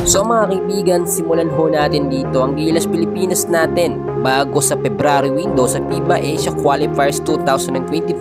So mga kaibigan, simulan ho natin dito ang Gilas Pilipinas natin bago sa February window sa FIBA Asia Qualifiers 2025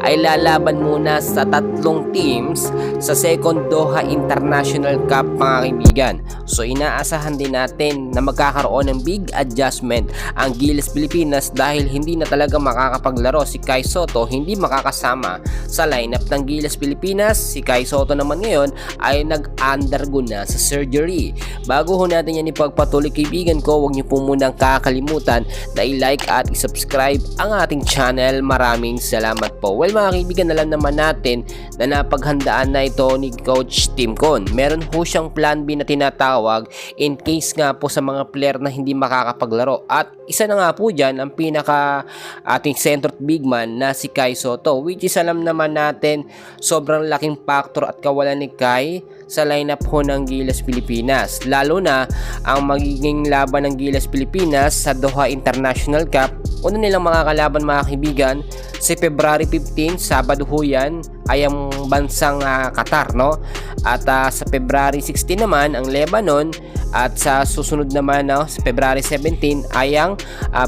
ay lalaban muna sa tatlong teams sa second Doha International Cup mga kaibigan. So inaasahan din natin na magkakaroon ng big adjustment ang Gilas Pilipinas dahil hindi na talaga makakapaglaro si Kai Sotto, hindi makakasama sa lineup ng Gilas Pilipinas. Si Kai Sotto naman ngayon ay nag-undergo na sa surgery. Bago ho natin yan ipagpatuloy kaibigan ko, huwag niyo po munang kakalimutan na i-like at i-subscribe ang ating channel. Maraming salamat po. Well mga kaibigan, alam naman natin na napaghandaan na ito ni Coach Tim Con. Meron ho siyang plan B na tinatawag in case nga po sa mga player na hindi makakapaglaro. At isa na nga po dyan ang pinaka ating center big man na si Kai Sotto, which is alam naman natin sobrang laking factor at kawalan ni Kai sa lineup ho ng Gilas Pilipinas. Lalo na ang magiging laban ng Gilas Pilipinas sa Doha International Cup. Una nilang makakalaban mga kaibigan si February 15, Sabado ho yan, ay ang bansang Qatar, no? At sa February 16 naman ang Lebanon, at sa susunod naman sa February 17 ay ang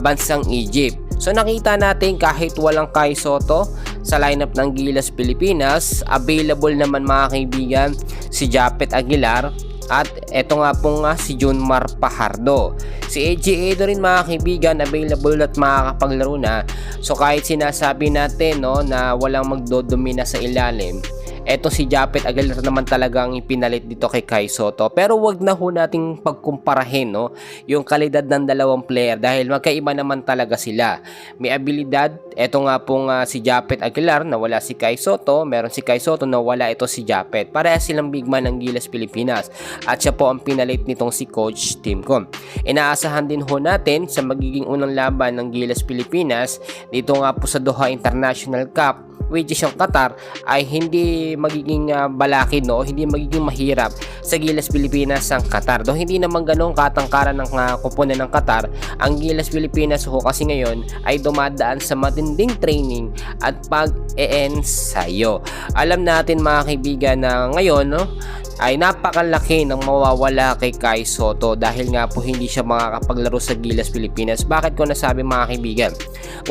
bansang Egypt. So nakita natin kahit walang Kai Sotto sa lineup ng Gilas Pilipinas, available naman mga kaibigan si Japet Aguilar at eto nga po si Junmar Fajardo. Si AJ Edo rin mga kaibigan available at makakapaglaro na. So kahit sinasabi natin na walang magdodomina sa ilalim, eto si Japet Aguilar naman talaga ang ipinalit dito kay Kai Sotto. Pero wag na ho nating pagkumparahin yung kalidad ng dalawang player dahil magkaiba naman talaga sila. May abilidad, eto nga pong si Japet Aguilar na wala si Kai Sotto, meron si Kai Sotto na wala ito si Japet. Pareha silang big man ng Gilas Pilipinas at siya po ang pinalit nitong si Coach Tim Con. Inaasahan din ho natin sa magiging unang laban ng Gilas Pilipinas dito nga po sa Doha International Cup, which is yung Qatar, ay hindi magiging balakid, hindi magiging mahirap sa Gilas Pilipinas ang Qatar. Do hindi naman ganun katangkaran ng kuponan ng Qatar ang Gilas Pilipinas ho, kasi ngayon ay dumadaan sa matinding training at pag-e-ensayo. Alam natin mga kaibigan na ngayon ay napakalaki ng mawawala kay Kai Sotto dahil nga po hindi siya makakapaglaro sa Gilas Pilipinas. Bakit ko nasabi mga kaibigan?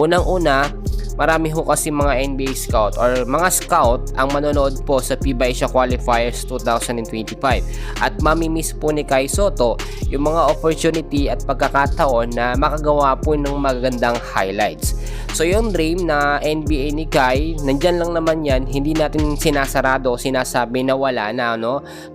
Unang-una, marami ho kasi mga NBA scout or mga scout ang manonood po sa FIBA Asia Qualifiers 2025 at mamimiss po ni Kai Sotto yung mga opportunity at pagkakataon na makagawa po ng magagandang highlights. So yung dream na NBA ni Kai, nandyan lang naman yan, hindi natin sinasarado, sinasabi na wala na,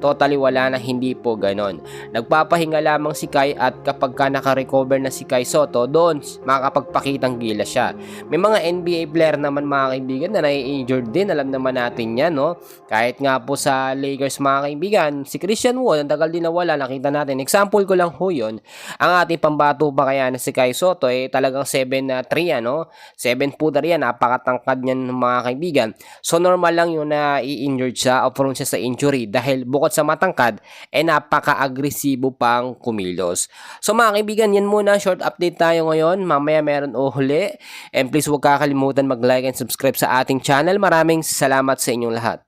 totally wala na, hindi po ganon. Nagpapahinga lamang si Kai at kapag ka naka-recover na si Kai Sotto, doon makakapagpakitang gilas siya. May mga NBA player naman mga kaibigan na nai-injured din, alam naman natin yan, kahit nga po sa Lakers mga kaibigan, si Christian Wood, ang tagal din na wala, nakita natin. Example ko lang ho yun, ang ating pambato pa kaya na si Kai Sotto talagang 7'3", 7-footer yan, napakatangkad niyan mga kaibigan. So normal lang yun na i-injured siya o prone siya sa injury dahil bukod sa matangkad napaka-agresibo pang kumilos. So mga kaibigan, yan muna, short update tayo ngayon. Mamaya meron huli, and please huwag kakalimutan mag-like and subscribe sa ating channel. Maraming salamat sa inyong lahat.